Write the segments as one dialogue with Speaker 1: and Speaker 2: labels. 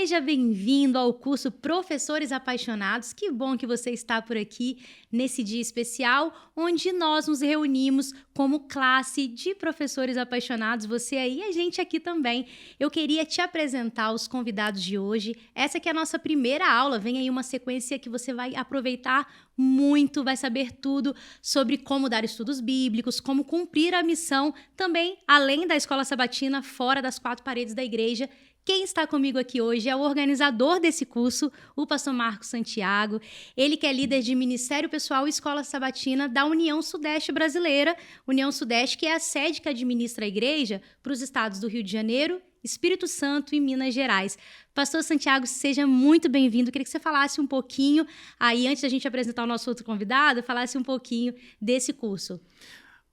Speaker 1: Seja bem-vindo ao curso Professores Apaixonados. Que bom que você está por aqui nesse dia especial, onde nós nos reunimos como classe de professores apaixonados, você aí e a gente aqui também. Eu queria te apresentar os convidados de hoje. Essa aqui é a nossa primeira aula, vem aí uma sequência que você vai aproveitar muito, vai saber tudo sobre como dar estudos bíblicos, como cumprir a missão, também além da escola sabatina, fora das quatro paredes da igreja. Quem está comigo aqui hoje é o organizador desse curso, o pastor Marcos Santiago. Ele que é líder de Ministério Pessoal e Escola Sabatina da União Sudeste Brasileira. União Sudeste, que é a sede que administra a igreja para os estados do Rio de Janeiro, Espírito Santo e Minas Gerais. Pastor Santiago, seja muito bem-vindo. Queria que você falasse um pouquinho, aí antes da gente apresentar o nosso outro convidado, falasse um pouquinho desse curso.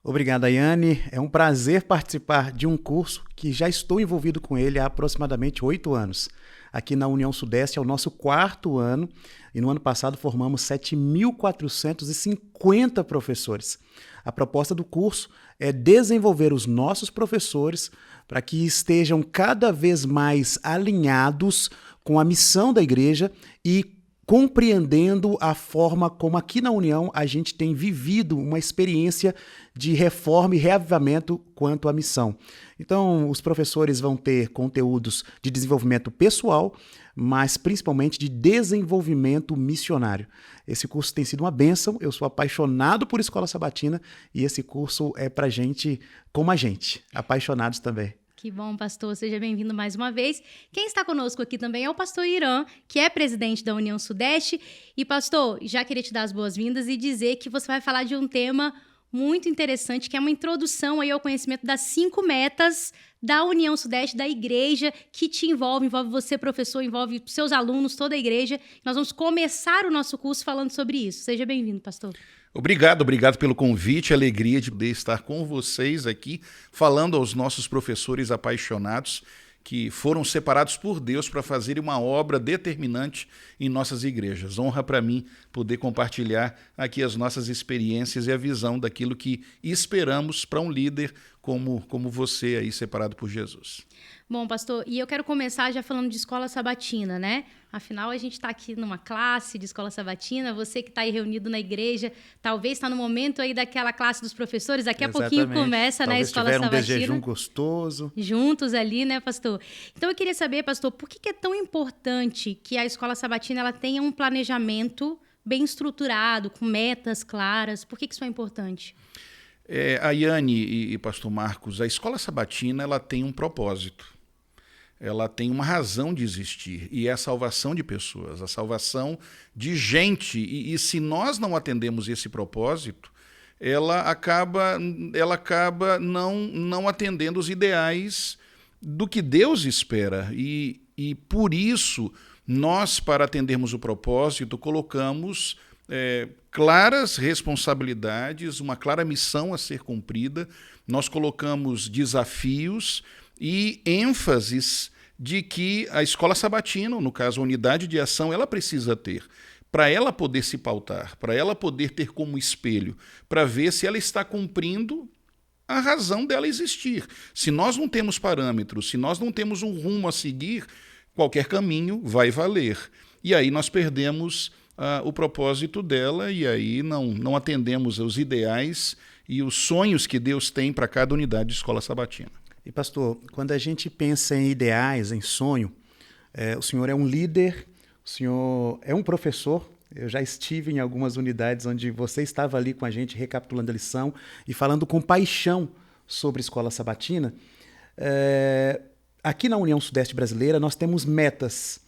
Speaker 2: Obrigado, Ayane. É um prazer participar de um curso que já estou envolvido com ele há aproximadamente 8 anos. Aqui na União Sudeste é o nosso 4º ano e no ano passado formamos 7.450 professores. A proposta do curso é desenvolver os nossos professores para que estejam cada vez mais alinhados com a missão da igreja e compreendendo a forma como aqui na União a gente tem vivido uma experiência de reforma e reavivamento quanto à missão. Então, os professores vão ter conteúdos de desenvolvimento pessoal, mas principalmente de desenvolvimento missionário. Esse curso tem sido uma bênção, eu sou apaixonado por escola sabatina e esse curso é para gente como a gente, apaixonados também.
Speaker 1: Que bom, pastor. Seja bem-vindo mais uma vez. Quem está conosco aqui também é o pastor Irã, que é presidente da União Sudeste. E, pastor, já queria te dar as boas-vindas e dizer que você vai falar de um tema muito interessante, que é uma introdução aí ao conhecimento das 5 metas da União Sudeste, da igreja, que te envolve você, professor, envolve seus alunos, toda a igreja. Nós vamos começar o nosso curso falando sobre isso. Seja bem-vindo, pastor.
Speaker 3: Obrigado pelo convite, alegria de poder estar com vocês aqui, falando aos nossos professores apaixonados que foram separados por Deus para fazerem uma obra determinante em nossas igrejas. Honra para mim poder compartilhar aqui as nossas experiências e a visão daquilo que esperamos para um líder como você aí, separado por Jesus.
Speaker 1: Bom, pastor, e eu quero começar já falando de escola sabatina, né? Afinal, a gente está aqui numa classe de escola sabatina, você que está aí reunido na igreja, talvez está no momento aí daquela classe dos professores, daqui a pouquinho começa, né, a escola sabatina.
Speaker 2: Talvez tiver um jejum gostoso.
Speaker 1: Juntos ali, né, pastor? Então, eu queria saber, pastor, por que é tão importante que a escola sabatina ela tenha um planejamento bem estruturado, com metas claras? Por que isso é importante?
Speaker 3: Ayane e pastor Marcos, a escola sabatina ela tem um propósito. Ela tem uma razão de existir, e é a salvação de pessoas, a salvação de gente. E se nós não atendemos esse propósito, ela acaba não atendendo os ideais do que Deus espera. E por isso, nós, para atendermos o propósito, colocamos claras responsabilidades, uma clara missão a ser cumprida, nós colocamos desafios e ênfases de que a escola sabatina, no caso a unidade de ação, ela precisa ter, para ela poder se pautar, para ela poder ter como espelho, para ver se ela está cumprindo a razão dela existir. Se nós não temos parâmetros, se nós não temos um rumo a seguir, qualquer caminho vai valer. E aí nós perdemos o propósito dela e aí não atendemos aos ideais e os sonhos que Deus tem para cada unidade de escola sabatina.
Speaker 2: E pastor, quando a gente pensa em ideais, em sonho, o senhor é um líder, o senhor é um professor. Eu já estive em algumas unidades onde você estava ali com a gente recapitulando a lição e falando com paixão sobre escola sabatina. Aqui na União Sudeste Brasileira nós temos metas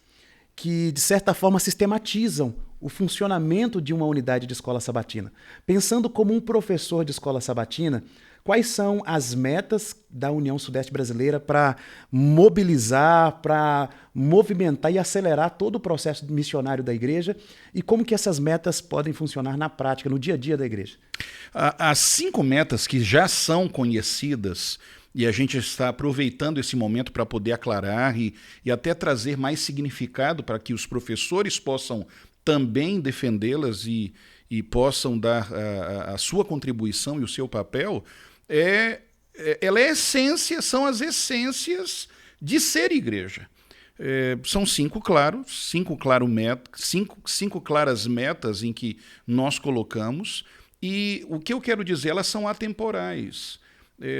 Speaker 2: que, de certa forma, sistematizam o funcionamento de uma unidade de escola sabatina. Pensando como um professor de escola sabatina, quais são as metas da União Sudeste Brasileira para mobilizar, para movimentar e acelerar todo o processo missionário da igreja e como que essas metas podem funcionar na prática, no dia a dia da igreja?
Speaker 3: As 5 metas que já são conhecidas, e a gente está aproveitando esse momento para poder aclarar e até trazer mais significado para que os professores possam também defendê-las e possam dar a sua contribuição e o seu papel, ela é essência, são as essências de ser igreja. São cinco claras metas em que nós colocamos, e o que eu quero dizer, elas são atemporais.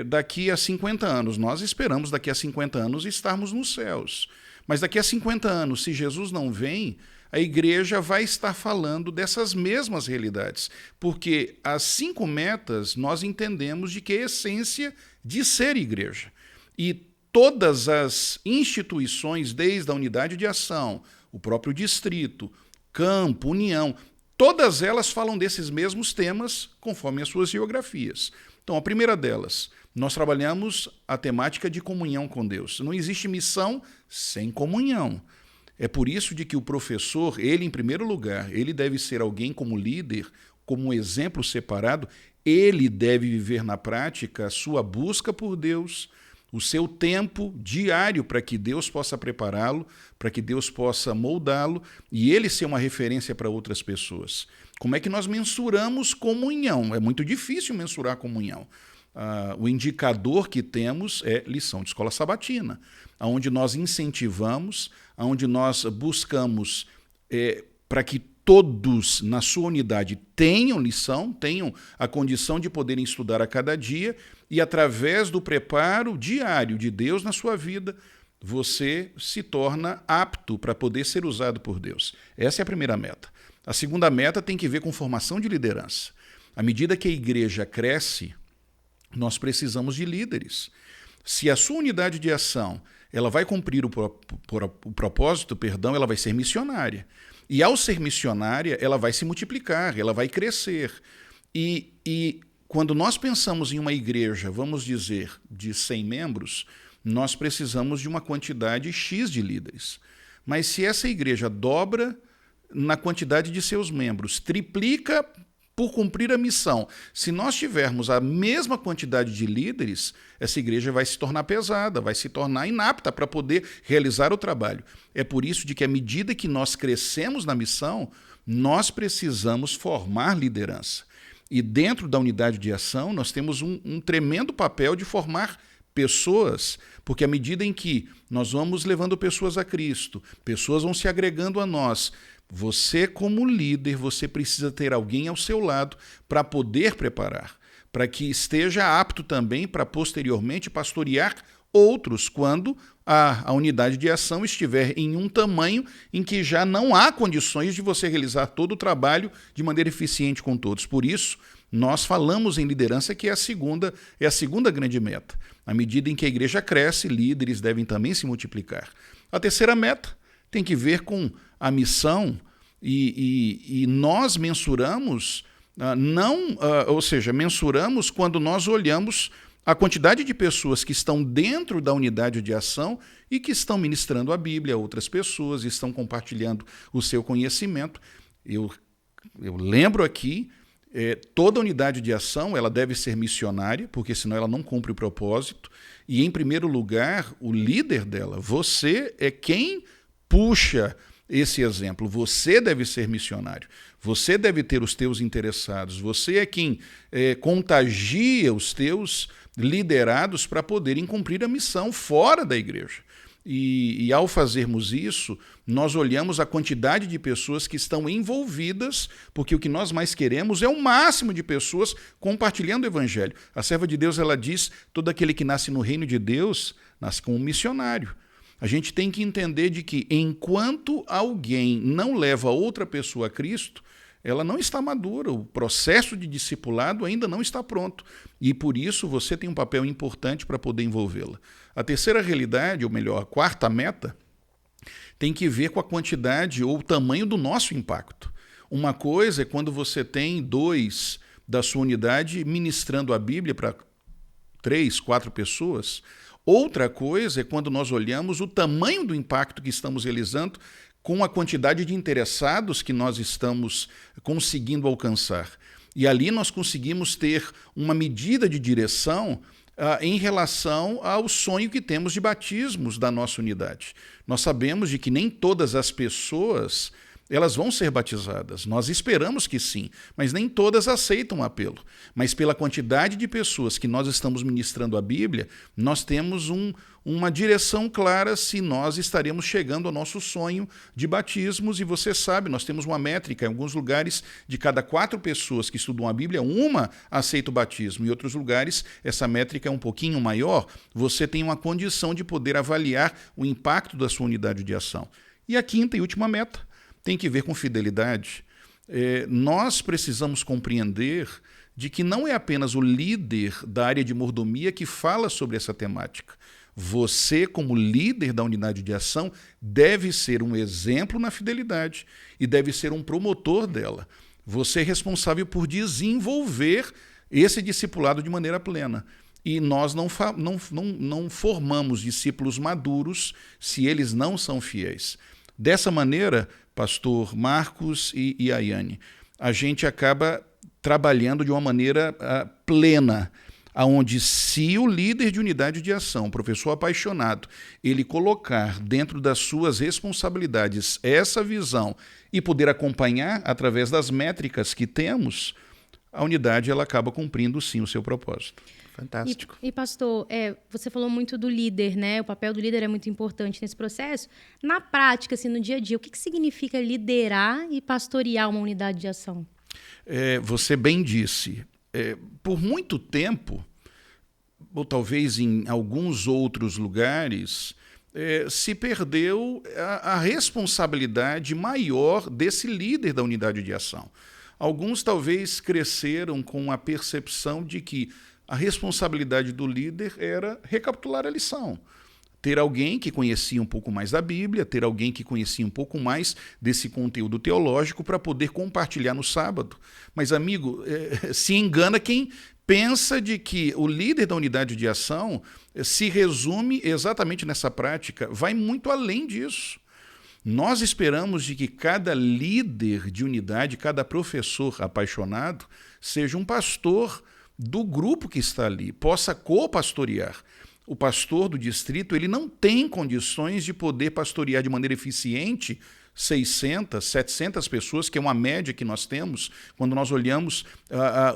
Speaker 3: Daqui a 50 anos, nós esperamos daqui a 50 anos estarmos nos céus. Mas daqui a 50 anos, se Jesus não vem, a igreja vai estar falando dessas mesmas realidades. Porque as 5 metas nós entendemos de que é a essência de ser igreja. E todas as instituições, desde a unidade de ação, o próprio distrito, campo, união, todas elas falam desses mesmos temas conforme as suas geografias. Então, a primeira delas, nós trabalhamos a temática de comunhão com Deus. Não existe missão sem comunhão. É por isso de que o professor, ele em primeiro lugar, ele deve ser alguém como líder, como um exemplo separado, ele deve viver na prática a sua busca por Deus, o seu tempo diário para que Deus possa prepará-lo, para que Deus possa moldá-lo e ele ser uma referência para outras pessoas. Como é que nós mensuramos comunhão? É muito difícil mensurar comunhão. O indicador que temos é lição de escola sabatina, onde nós incentivamos, onde nós buscamos para que todos, na sua unidade, tenham lição, tenham a condição de poderem estudar a cada dia e, através do preparo diário de Deus na sua vida, você se torna apto para poder ser usado por Deus. Essa é a primeira meta. A segunda meta tem que ver com formação de liderança. À medida que a igreja cresce, nós precisamos de líderes. Se a sua unidade de ação ela vai cumprir o propósito, ela vai ser missionária. E ao ser missionária, ela vai se multiplicar, ela vai crescer. E quando nós pensamos em uma igreja, vamos dizer, de 100 membros, nós precisamos de uma quantidade X de líderes. Mas se essa igreja dobra na quantidade de seus membros, triplica por cumprir a missão. Se nós tivermos a mesma quantidade de líderes, essa igreja vai se tornar pesada, vai se tornar inapta para poder realizar o trabalho. É por isso de que, à medida que nós crescemos na missão, nós precisamos formar liderança. E dentro da unidade de ação, nós temos um tremendo papel de formar pessoas, porque à medida em que nós vamos levando pessoas a Cristo, pessoas vão se agregando a nós, você, como líder, você precisa ter alguém ao seu lado para poder preparar, para que esteja apto também para posteriormente pastorear outros quando a unidade de ação estiver em um tamanho em que já não há condições de você realizar todo o trabalho de maneira eficiente com todos. Por isso, nós falamos em liderança, que é a segunda grande meta. À medida em que a igreja cresce, líderes devem também se multiplicar. A terceira meta tem que ver com a missão e nós mensuramos, mensuramos quando nós olhamos a quantidade de pessoas que estão dentro da unidade de ação e que estão ministrando a Bíblia a outras pessoas, estão compartilhando o seu conhecimento. Eu lembro aqui, toda unidade de ação ela deve ser missionária, porque senão ela não cumpre o propósito. E, em primeiro lugar, o líder dela, você é quem puxa esse exemplo. Você deve ser missionário. Você deve ter os teus interessados. Você é quem contagia os teus liderados para poderem cumprir a missão fora da igreja. E ao fazermos isso, nós olhamos a quantidade de pessoas que estão envolvidas, porque o que nós mais queremos é o máximo de pessoas compartilhando o evangelho. A serva de Deus, ela diz, todo aquele que nasce no reino de Deus, nasce como um missionário. A gente tem que entender de que enquanto alguém não leva outra pessoa a Cristo, ela não está madura, o processo de discipulado ainda não está pronto. E por isso você tem um papel importante para poder envolvê-la. A terceira realidade, ou melhor, a quarta meta, tem que ver com a quantidade ou o tamanho do nosso impacto. Uma coisa é quando você tem 2 da sua unidade ministrando a Bíblia para 3, 4 pessoas. Outra coisa é quando nós olhamos o tamanho do impacto que estamos realizando com a quantidade de interessados que nós estamos conseguindo alcançar. E ali nós conseguimos ter uma medida de direção em relação ao sonho que temos de batismos da nossa unidade. Nós sabemos de que nem todas as pessoas elas vão ser batizadas. Nós esperamos que sim, mas nem todas aceitam o apelo. Mas pela quantidade de pessoas que nós estamos ministrando a Bíblia, nós temos uma direção clara se nós estaremos chegando ao nosso sonho de batismos. E você sabe, nós temos uma métrica, em alguns lugares, de cada 4 pessoas que estudam a Bíblia, uma aceita o batismo. Em outros lugares, essa métrica é um pouquinho maior. Você tem uma condição de poder avaliar o impacto da sua unidade de ação. E a 5ª e última meta tem que ver com fidelidade. Nós precisamos compreender de que não é apenas o líder da área de mordomia que fala sobre essa temática. Você, como líder da unidade de ação, deve ser um exemplo na fidelidade e deve ser um promotor dela. Você é responsável por desenvolver esse discipulado de maneira plena. E nós não formamos discípulos maduros se eles não são fiéis. Dessa maneira, pastor Marcos e Ayane, a gente acaba trabalhando de uma maneira plena, onde se o líder de unidade de ação, professor apaixonado, ele colocar dentro das suas responsabilidades essa visão e poder acompanhar através das métricas que temos, a unidade ela acaba cumprindo sim o seu propósito.
Speaker 2: Fantástico.
Speaker 1: E pastor, você falou muito do líder, né? O papel do líder é muito importante nesse processo. Na prática, assim, no dia a dia, o que significa liderar e pastorear uma unidade de ação?
Speaker 3: Você bem disse. Por muito tempo, ou talvez em alguns outros lugares, se perdeu a responsabilidade maior desse líder da unidade de ação. Alguns talvez cresceram com a percepção de que a responsabilidade do líder era recapitular a lição. Ter alguém que conhecia um pouco mais da Bíblia, ter alguém que conhecia um pouco mais desse conteúdo teológico para poder compartilhar no sábado. Mas, amigo, se engana quem pensa de que o líder da unidade de ação se resume exatamente nessa prática. Vai muito além disso. Nós esperamos de que cada líder de unidade, cada professor apaixonado, seja um pastor do grupo que está ali, possa co-pastorear. O pastor do distrito ele não tem condições de poder pastorear de maneira eficiente 600, 700 pessoas, que é uma média que nós temos quando nós olhamos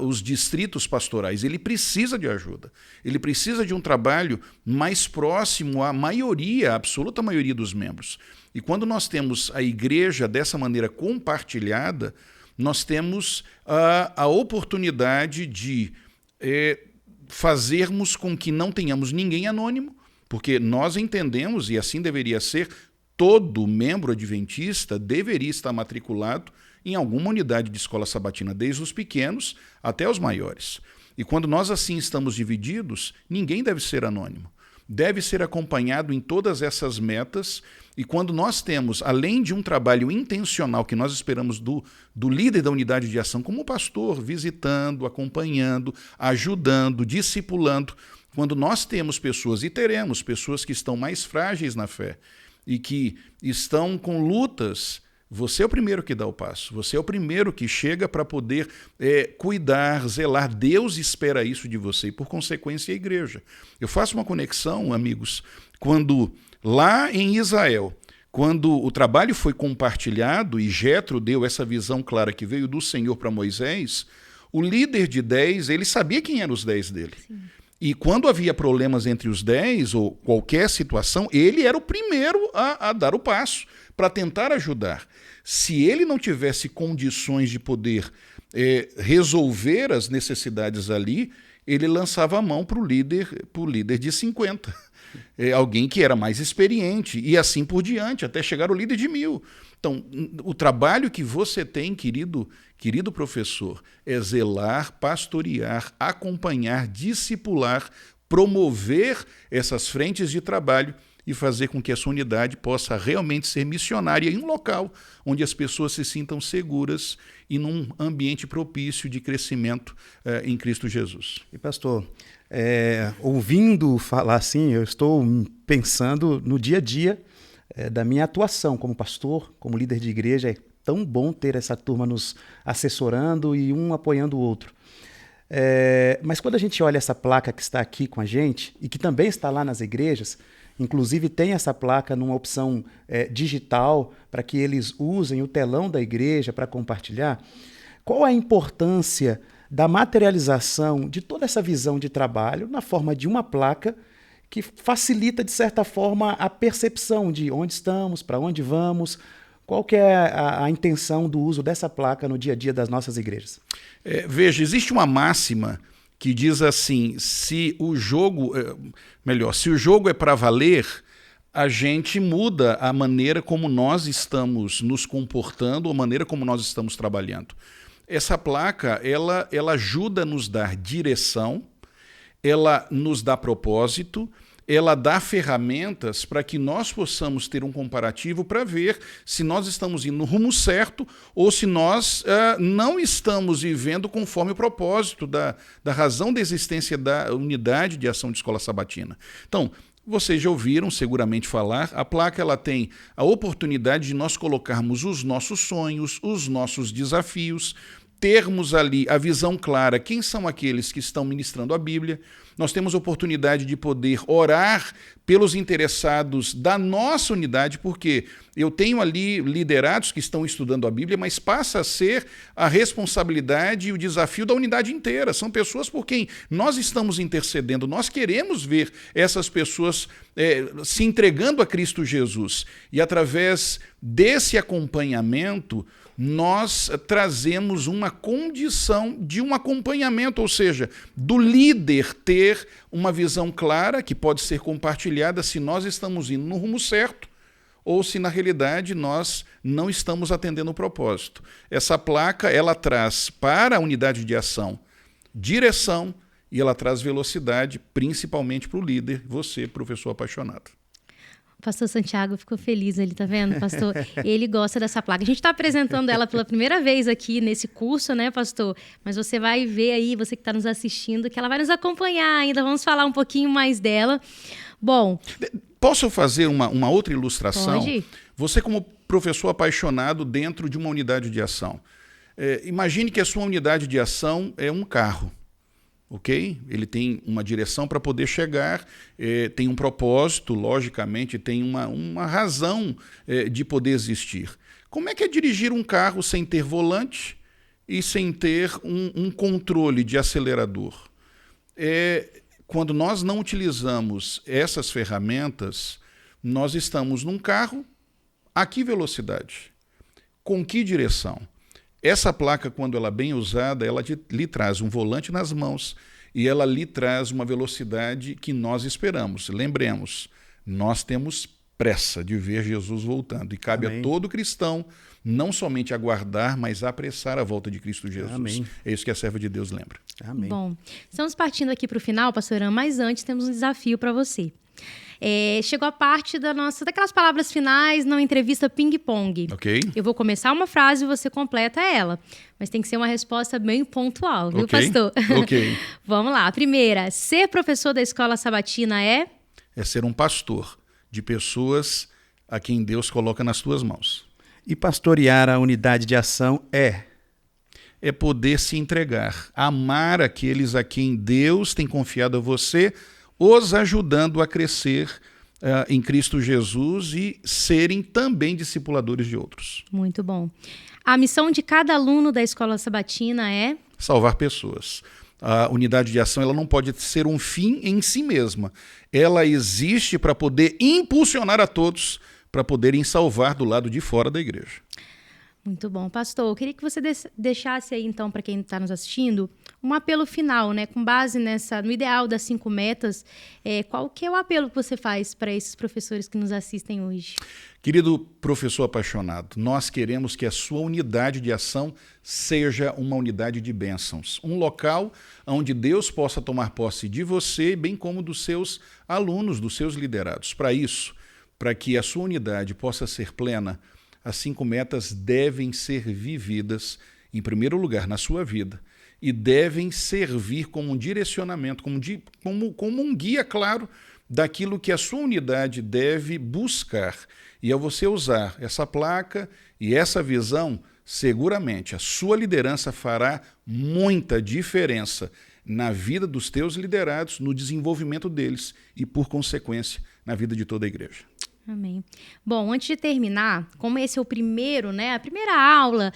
Speaker 3: os distritos pastorais. Ele precisa de ajuda. Ele precisa de um trabalho mais próximo à maioria, à absoluta maioria dos membros. E quando nós temos a igreja dessa maneira compartilhada, nós temos a oportunidade de fazermos com que não tenhamos ninguém anônimo, porque nós entendemos, e assim deveria ser, todo membro adventista deveria estar matriculado em alguma unidade de escola sabatina, desde os pequenos até os maiores. E quando nós assim estamos divididos, ninguém deve ser anônimo. Deve ser acompanhado em todas essas metas, e quando nós temos, além de um trabalho intencional que nós esperamos do líder da unidade de ação, como pastor, visitando, acompanhando, ajudando, discipulando, quando nós temos pessoas, e teremos pessoas que estão mais frágeis na fé e que estão com lutas, você é o primeiro que dá o passo, você é o primeiro que chega para poder cuidar, zelar. Deus espera isso de você e, por consequência, a igreja. Eu faço uma conexão, amigos, quando lá em Israel, quando o trabalho foi compartilhado e Jetro deu essa visão clara que veio do Senhor para Moisés, o líder de 10, ele sabia quem eram os 10 dele. Sim. E quando havia problemas entre os 10 ou qualquer situação, ele era o primeiro a dar o passo para tentar ajudar. Se ele não tivesse condições de poder resolver as necessidades ali, ele lançava a mão para o líder de 50. Alguém que era mais experiente, e assim por diante, até chegar ao líder de 1000. Então, o trabalho que você tem, querido professor, é zelar, pastorear, acompanhar, discipular, promover essas frentes de trabalho e fazer com que a sua unidade possa realmente ser missionária em um local onde as pessoas se sintam seguras e num ambiente propício de crescimento em Cristo Jesus.
Speaker 2: E pastor, ouvindo falar assim, eu estou pensando no dia a dia da minha atuação como pastor, como líder de igreja. É tão bom ter essa turma nos assessorando e um apoiando o outro. Mas quando a gente olha essa placa que está aqui com a gente e que também está lá nas igrejas, inclusive tem essa placa numa opção digital para que eles usem o telão da igreja para compartilhar. Qual a importância da materialização de toda essa visão de trabalho na forma de uma placa que facilita, de certa forma, a percepção de onde estamos, para onde vamos, qual que é a intenção do uso dessa placa no dia a dia das nossas igrejas?
Speaker 3: Veja, existe uma máxima que diz assim, se o jogo é para valer, a gente muda a maneira como nós estamos nos comportando, a maneira como nós estamos trabalhando. Essa placa, ela ajuda a nos dar direção, ela nos dá propósito, ela dá ferramentas para que nós possamos ter um comparativo para ver se nós estamos indo no rumo certo ou se nós não estamos vivendo conforme o propósito da razão da existência da unidade de ação de escola sabatina. Então, vocês já ouviram seguramente falar, a placa ela tem a oportunidade de nós colocarmos os nossos sonhos, os nossos desafios, termos ali a visão clara, quem são aqueles que estão ministrando a Bíblia. Nós temos a oportunidade de poder orar pelos interessados da nossa unidade, porque eu tenho ali liderados que estão estudando a Bíblia, mas passa a ser a responsabilidade e o desafio da unidade inteira. São pessoas por quem nós estamos intercedendo, nós queremos ver essas pessoas se entregando a Cristo Jesus. E através desse acompanhamento, nós trazemos uma condição de um acompanhamento, ou seja, do líder ter uma visão clara que pode ser compartilhada se nós estamos indo no rumo certo ou se na realidade nós não estamos atendendo o propósito. Essa placa, ela traz para a unidade de ação direção e ela traz velocidade, principalmente para o líder, você, professor apaixonado.
Speaker 1: O pastor Santiago ficou feliz ali, tá vendo, pastor? Ele gosta dessa placa. A gente está apresentando ela pela primeira vez aqui nesse curso, né, pastor? Mas você vai ver aí, você que está nos assistindo, que ela vai nos acompanhar ainda. Vamos falar um pouquinho mais dela. Bom...
Speaker 3: Posso fazer uma outra ilustração?
Speaker 1: Pode.
Speaker 3: Você como professor apaixonado dentro de uma unidade de ação. Imagine que a sua unidade de ação é um carro. Ok? Ele tem uma direção para poder chegar, tem um propósito, logicamente, tem uma razão de poder existir. Como é que é dirigir um carro sem ter volante e sem ter um controle de acelerador? Quando nós não utilizamos essas ferramentas, nós estamos num carro, a que velocidade? Com que direção? Essa placa, quando ela é bem usada, ela lhe traz um volante nas mãos e ela lhe traz uma velocidade que nós esperamos. Lembremos, nós temos pressa de ver Jesus voltando e cabe
Speaker 2: Amém.
Speaker 3: a todo cristão não somente aguardar, mas apressar a volta de Cristo Jesus.
Speaker 2: Amém.
Speaker 3: É isso que a serva de Deus lembra.
Speaker 2: Amém.
Speaker 1: Bom, estamos partindo aqui para o final, pastor Aram, mas antes temos um desafio para você. Chegou a parte daquelas palavras finais na entrevista ping-pong.
Speaker 3: Ok?
Speaker 1: Eu vou começar uma frase e você completa ela. Mas tem que ser uma resposta bem pontual, viu,
Speaker 3: Ok.
Speaker 1: pastor?
Speaker 3: Ok.
Speaker 1: Vamos lá. A primeira, ser professor da escola sabatina é?
Speaker 3: É ser um pastor de pessoas a quem Deus coloca nas tuas mãos.
Speaker 2: E pastorear a unidade de ação
Speaker 3: É poder se entregar, amar aqueles a quem Deus tem confiado a você, os ajudando a crescer em Cristo Jesus e serem também discipuladores de outros.
Speaker 1: Muito bom. A missão de cada aluno da escola sabatina é?
Speaker 3: Salvar pessoas. A unidade de ação ela não pode ser um fim em si mesma. Ela existe para poder impulsionar a todos para poderem salvar do lado de fora da igreja.
Speaker 1: Muito bom. Pastor, eu queria que você deixasse aí, então, para quem está nos assistindo, um apelo final, né? Com base no ideal das 5 metas, qual que é o apelo que você faz para esses professores que nos assistem hoje?
Speaker 3: Querido professor apaixonado, nós queremos que a sua unidade de ação seja uma unidade de bênçãos, um local onde Deus possa tomar posse de você, bem como dos seus alunos, dos seus liderados. Para isso, para que a sua unidade possa ser plena, as 5 metas devem ser vividas, em primeiro lugar, na sua vida, e devem servir como um direcionamento, como um guia claro daquilo que a sua unidade deve buscar. E ao você usar essa placa e essa visão, seguramente a sua liderança fará muita diferença na vida dos teus liderados, no desenvolvimento deles e, por consequência, na vida de toda a igreja.
Speaker 1: Amém. Bom, antes de terminar, como esse é o primeiro, né, a primeira aula,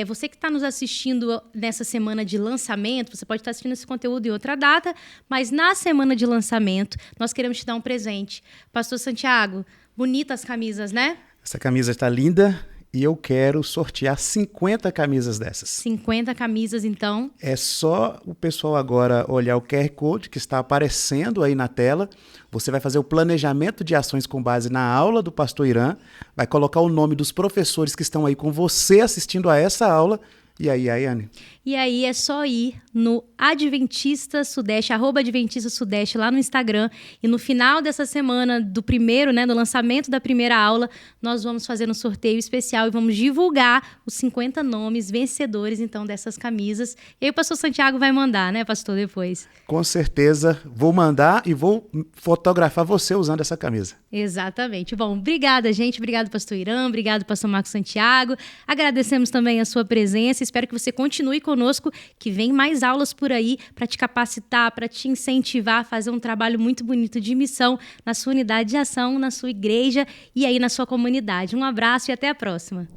Speaker 1: você que está nos assistindo nessa semana de lançamento, você pode estar assistindo esse conteúdo em outra data, mas na semana de lançamento, nós queremos te dar um presente. Pastor Santiago, bonitas camisas, né?
Speaker 2: Essa camisa está linda e eu quero sortear 50 camisas dessas.
Speaker 1: 50 camisas, então.
Speaker 2: É só o pessoal agora olhar o QR Code que está aparecendo aí na tela. Você vai fazer o planejamento de ações com base na aula do pastor Irã, vai colocar o nome dos professores que estão aí com você assistindo a essa aula. E aí, Ayane?
Speaker 1: E aí é só ir no Adventista Sudeste, @Adventista Sudeste, lá no Instagram. E no final dessa semana, do primeiro, né, do lançamento da primeira aula, nós vamos fazer um sorteio especial e vamos divulgar os 50 nomes vencedores, então, dessas camisas. E aí o pastor Santiago vai mandar, né, pastor, depois?
Speaker 2: Com certeza, vou mandar e vou fotografar você usando essa camisa.
Speaker 1: Exatamente. Bom, obrigada, gente. Obrigado, pastor Irã. Obrigado, pastor Marcos Santiago. Agradecemos também a sua presença. Espero que você continue conosco, que vem mais aulas por aí para te capacitar, para te incentivar a fazer um trabalho muito bonito de missão na sua unidade de ação, na sua igreja e aí na sua comunidade. Um abraço e até a próxima.